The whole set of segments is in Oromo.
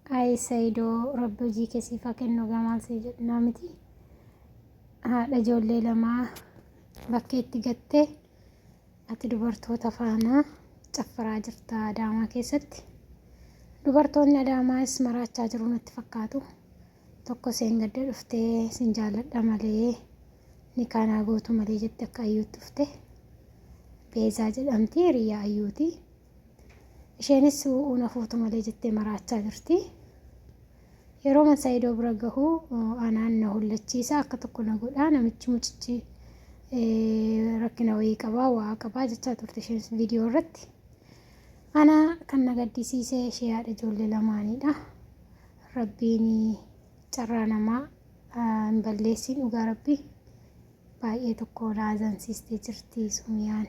Ay Saidoo Rabbi hojii keessiifaa kennu gamaan si jedhaa miti. Haadha ijoollee lamaa bakkeetti gattee ati dubartoota faana caffaraa jirta Adaamaa keessatti. Dubartoonni Adaamaas maraachaa jiru natti fakkaatu. Tokko seen gadda dhuftee sin jaalladha malee ni kaanaa gootu malee jette akka ayyuutti dhufte. Beezaa jedhamti hiriyaa ayyuuti. Isheenis una fuutu malee jettee maraachaa jirti. Yeroo man Saidoo bira gahu anaan na hullachiisa akka tokko na godhaa namichi mucichi rakkina wayii qabaa waa qabaa jechaa turte isheenis viidiyoo irratti. Ana kan na gaddisiise ishee haadha ijoollee lamaanidha. Rabbiin carraa namaa hin balleessin dhugaa Rabbi baay'ee tokko na azansistee jirti Sumiyaan.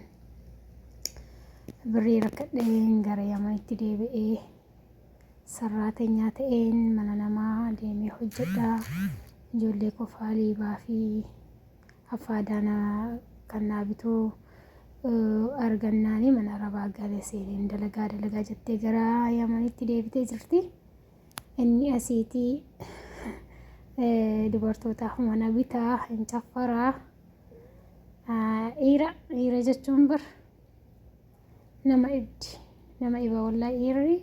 Birrii rakkadheen gara Yamanitti deebi'ee sarraatenyaa ta'een mana namaa deemee hojjedhaa. Ijoollee qofaa liibaa fi affaadaana kan naa bituu argannaani mana rabaa galee seeneen dalagaa jettee gara Yamanitti deebitee jirti. Inni asiitii dubartootaaf mana bitaa hin caffaraa. Dhiira jechuun bar nama iba wallahi dhiirri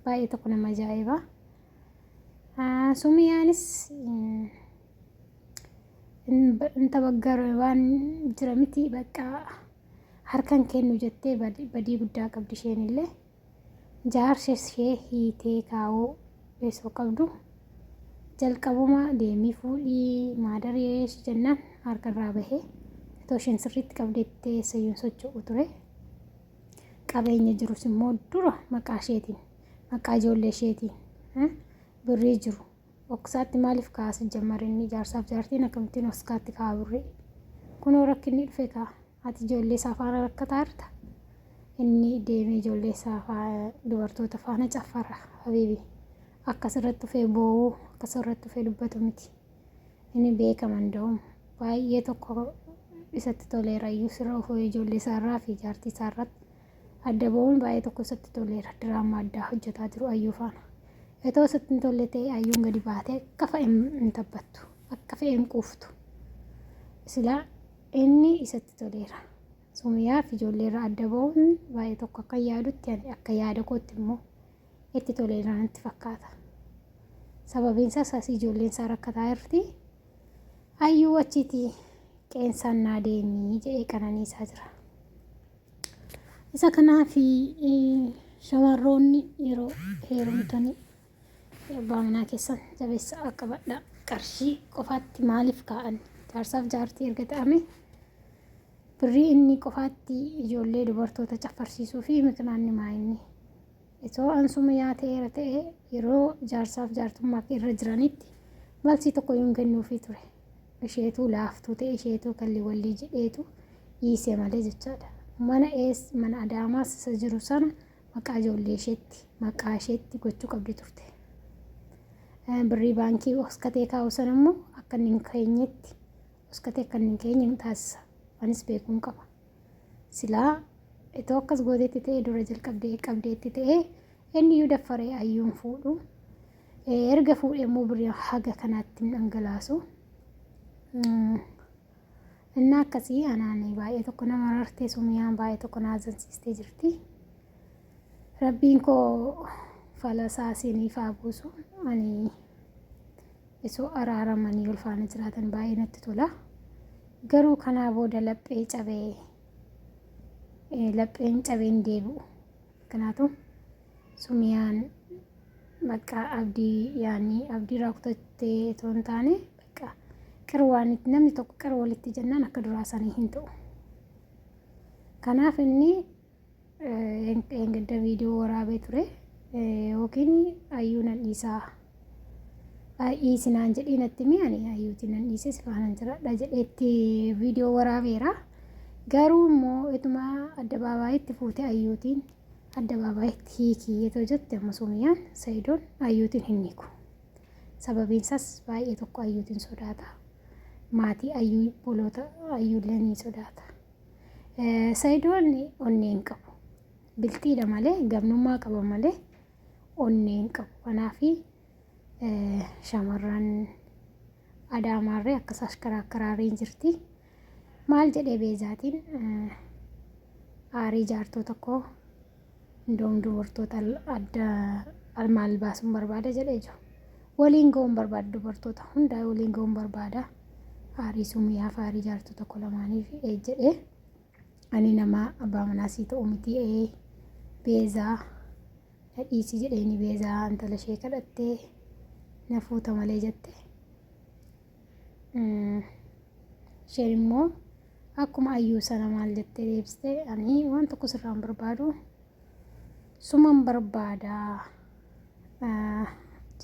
baay'ee tokko nama ajaa'iba. Sumiyaanis inta baggaru waan jira miti bakka harkan kennu jettee badii guddaa qabdi isheenillee. Jaarsa ishee hiitee kaa'uu beesoo qabdu. Jalqabuma deemii fuudhii maadaree jennaan harkarraa bahee itoo isheen sirriitti qabdeettee sayyuun socho'u ture. Qabeenya jirus immoo dura maqaa isheetiin maqaa ijoollee isheetiin birrii jiru. Oksaatti maaliif kaasa jammarinni jaarsaaf jaartiin akkamittiin oskaatti kaa birrii. Kunoo rakkinni dhufe kaa ati ijoollee isaa faana rakkataa jirta. Inni deemee ijoollee isaa dubartoota faana caffara habiibi. Akkasirratti dhufee boo'uu akkasirratti dhufee dubbatu miti. Inni beekaman da'uun baay'ee tokko isatti toleera iyyuu sirra ofoo ijoollee isaarraa fi jaartii isaarratti adda ba'uun baay'ee tokko isatti toleera. Diraamaa addaa hojjetaa jiru ayyuu faana. Itoo isatti hin tolle ta'e ayyuun gadi baatee akka fe'e hin taphattu akka fe'e hin quuftu. Silaa inni isatti toleera. Sumiyaa fi ijoolleerraa adda ba'uun baay'ee tokko akka yaadutti akka yaada kootti immoo itti toleera natti fakkaata. Sababiin isaas ijoolleen isaa rakkataa jirti. Ayyuu achiitii qeensaan naa deemii jedhee qananiisaa jira. Isa kanaaf shamarroonni yeroo heerumtanii abbaa manaa keessan jabeessaa akka badhaa qarshii qofaatti maaliif kaa'an jaarsaaf jaartii erga ta'ame birrii inni qofaatti ijoollee dubartoota caffarsiisuu fi miknaanni maayinni. Itoo ansuma yaateera ta'e yeroo jaarsaaf jaartummaa irra jiranitti balsii tokko yuun kennuufii ture. Isheetu laaftuu ta'e isheetu kalli wallii jedheetu dhiisee malee jechaadha. Mana Adaamaas isa jiru sana maqaa ijoollee isheetti maqaa isheetti gochuu qabdi turte. Birrii baankii oskatee kaa'u sana immoo akka inni hin keenyetti oskatee akka inni hin keenye taasisa. Anis beekuun qaba. Silaa itoo akkas gooteetti ta'e dura jalqabdee qabdeetti ta'e inni iyyuu daffaree ayyuun fuudhu. Erga fuudhee immoo birrii haga kanaatti hin dhangalaasu. Inni akkasii anaanii baay'ee tokko nama rartee Sumiyaan baay'ee tokko na azansistee jirti. Rabbiin koo falasaa siiniif haa buusu. Ani isoo araaramanii wal faana jiraatan baay'ee natti tola. Garuu kanaa booda lapheen cabee hin deebi'u. Kanaatu Sumiyaan bakka abdii raakutattee itoo hin taane qirwaanitti namni tokko qirwa walitti jennaan akka duraa sanii hin ta'u. Kanaaf inni eeggadda viidiyoo waraabee ture yookiin ayyuu nan dhiisaa dhiisinaan jedhii natti mi'ani ayyuuti nan dhiisee si faana jiradha jedheetti viidiyoo waraabeera. Garuu immoo ituma addabaabayitti fuute ayyuutiin addabaabayitti hiikii yeroo jette amma Sumiyaan Saidoon ayyuutiin hin hiiku. Sababiin isaas baay'ee tokko ayyuutiin sodaata. Maatii ayyuu boloota ayyuullee ni sodaata. Saidoon onnee hin qabu. Biltiidha malee gamnummaa qaba malee onneen qabu. Kanaafi shamarran Adaamaarree akkas karaariin jirti. Maal jedhee beezaatiin aarii jaartuu tokko indoom dubartoota adda maal baasuun barbaada jedhee jiru. Waliin ga'uun barbaada dubartoota hundaa waliin ga'uun barbaada. Aarii Sumiyaaf aarii jaartuu tokko lamaaniif jedhee ani nama abbaa manaasii ta'u miti beezaa dhiisii jedheeni beezaa intala ishee kadhattee na fuuta malee jette. Isheen immoo akkuma ayyuu sana maal jettee deebiste ani waan tokko sirraan barbaadu suman barbaada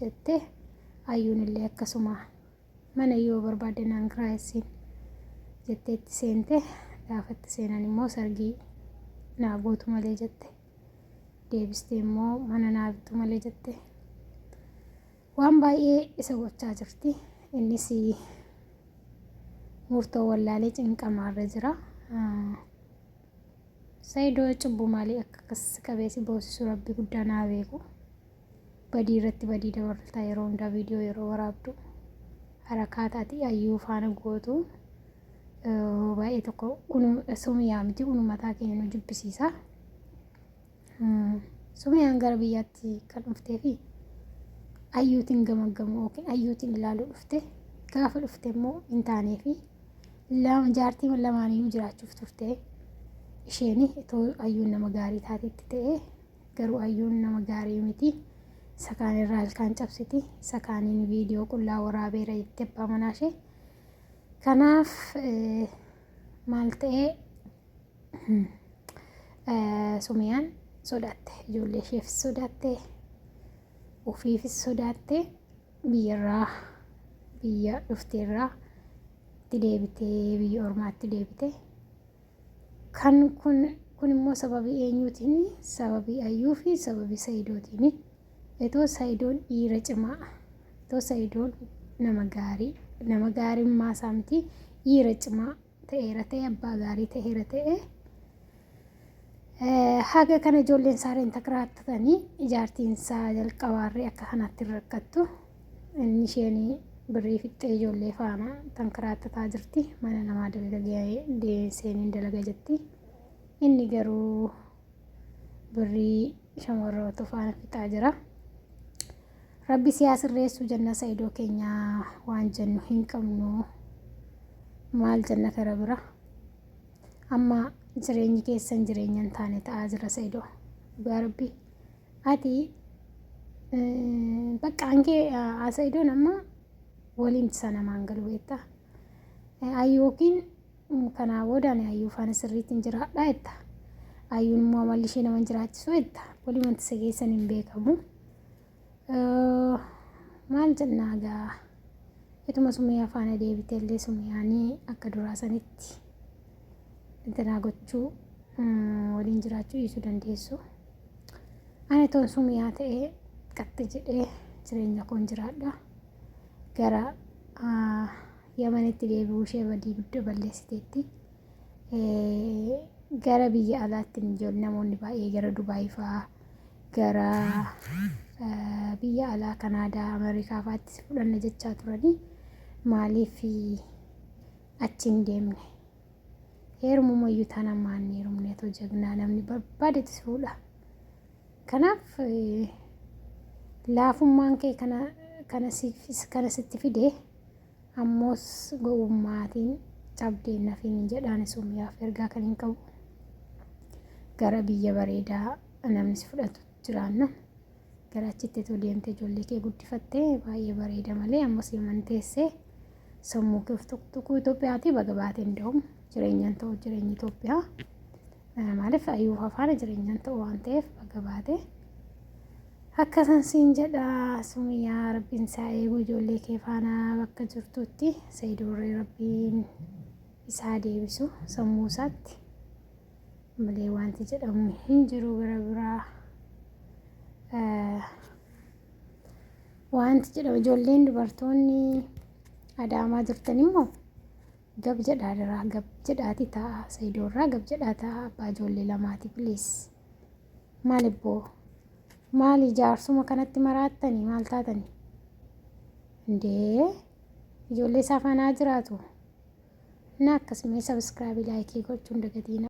jette. Ayyuun illee akkasuma mana yoo barbaade naan kiraayisiin jettee itti seente. Gaafa itti seenan immoo sargii naa gootu malee jette. Deebistee immoo mana naa bittu malee jette. Waan baay'ee isa gochaa jirti. Innis murtoo wallaalee cinqamaarra jira. Saayidoo cubbuu maalii akkas qabeessi boosisu rabbi guddaa naa beeku. Badii irratti badii dabaltaa yeroo hundaa viidiyoo yeroo waraabdu harakaataati ayyuu faana gootu baay'ee tokko Sumiyaa miti mataa keenya nu jibbisiisa. Sumiyaan gara biyyaatti kan dhuftee fi ayyuutiin gamaggamu yookiin ayyuutiin ilaaluu dhufte gaafa dhufte immoo hin taanee fi jaartii lamaaniyyuu jiraachuuf turte. Isheen itoo ayyuun nama gaarii taatetti ta'e garuu ayyuun nama gaarii miti. Isa kaan irraa ilkaan cabsiti. Isa kaaniin viidiyoo qullaa waraabeera jettee abbaa manaa ishee. Kanaaf maal ta'ee Sumiyaan sodaatte. Ijoollee isheefis sodaatte. Ofiifis sodaatte. Biyya dhufteerraa itti deebitee biyya ormaatti deebite. Kan kun immoo sababii eenyuutiin? Sababii ayyuu fi sababii Saayidootiin. Itoo Saayidoon dhiira cimaa, itoo Saayidoon nama gaarimmaa isaa miti dhiira cimaa ta'eera ta'e abbaa gaarii ta'eera ta'e haga kana ijoolleen isaareen takiraattatanii ijaartiin isaa jalqabaarree akka kanatti rakkattu. Inni isheen birrii fixxee ijoollee faana tankiraattataa jirti. Mana namaa dalagee seeniin dalaga jetti. Inni garuu birrii shamarroota faana fixaa jira. Rabbi siyaasirreessu janna Saayidoo keenya waan jennu hin qabnu. Maal janna kara bira. Amma jireenyi keessan jireenya hin taane ta'aa jira Saayidoo. Dhugaa Rabbi. Ati bakka hangee Saayidoon amma waliin sana maangalu beektaa. Ayyookiin kanaa boodaan ayyuu faana sirriitti hin jiraadhaa jetta. Ayyuun immoo amalli ishee nama hin jiraachisu jetta. Walii wanti isa keessan hin beekamu. Maal jennaa gaa ituma Sumiyaa faana deebiteellee Sumiyaanii akka duraa sanitti intanaa gochuu waliin jiraachuu dhiisuu dandeessu. Ani toon Sumiyaa ta'ee qaxxi jedhee jireenya koon jiraadha. Gara Yamanitti deebi'uu ishee badii guddaa balleessiteetti. Gara biyya alaatti namoonni baay'ee gara Dubaayii fa'aa gara biyya alaa Kanaadaa Ameerikaa fa'aatti fudhanna jechaa turanii maaliif achi hin deemne? Heerumumayyuu taanaan maanni heerumne otoo jagnaa namni barbaadetti fuudha. Kanaaf laafummaan kee kana sitti fide ammoos gowwummaatiin cabdeen nafiin jedhaan Sumiyaaf ergaa kan hin qabu. Gara biyya bareedaa namni si fudhatu jiraannan gara achitti itoo deemtee ijoollee kee guddifattee baay'ee bareeda malee ammas Yaman teessee sammuu kee of tuqtuquu Itoophiyaatii baga baatee nda'uun jireenyaan ta'u jireenyi Itoophiyaa maaliif ayyuuf afaana jireenyaan ta'u waan ta'eef baga baatee akkasan siin jedha Sumiyaa rabbiin isaa eeguu ijoollee kee faana bakka jirtutti Saayidoorree rabbiin isaa deebisu sammuu isaatti malee wanti jedhamu hin jiru gara biraa. Wanti jedhamu ijoolleen dubartoonni Adaamaa jirtan immoo gab jedhaa gab jedhaati ta'a Saayidoorraa gab jedhaa ta'a abbaa ijoollee lamaati please. Maalibboo Maali jaarsuma kanatti maraattanii maal taatanii? Indee ijoollee isaa faana jiraatu. Na akkasumee sabiskiraabii laayikii gochuun dagatiin.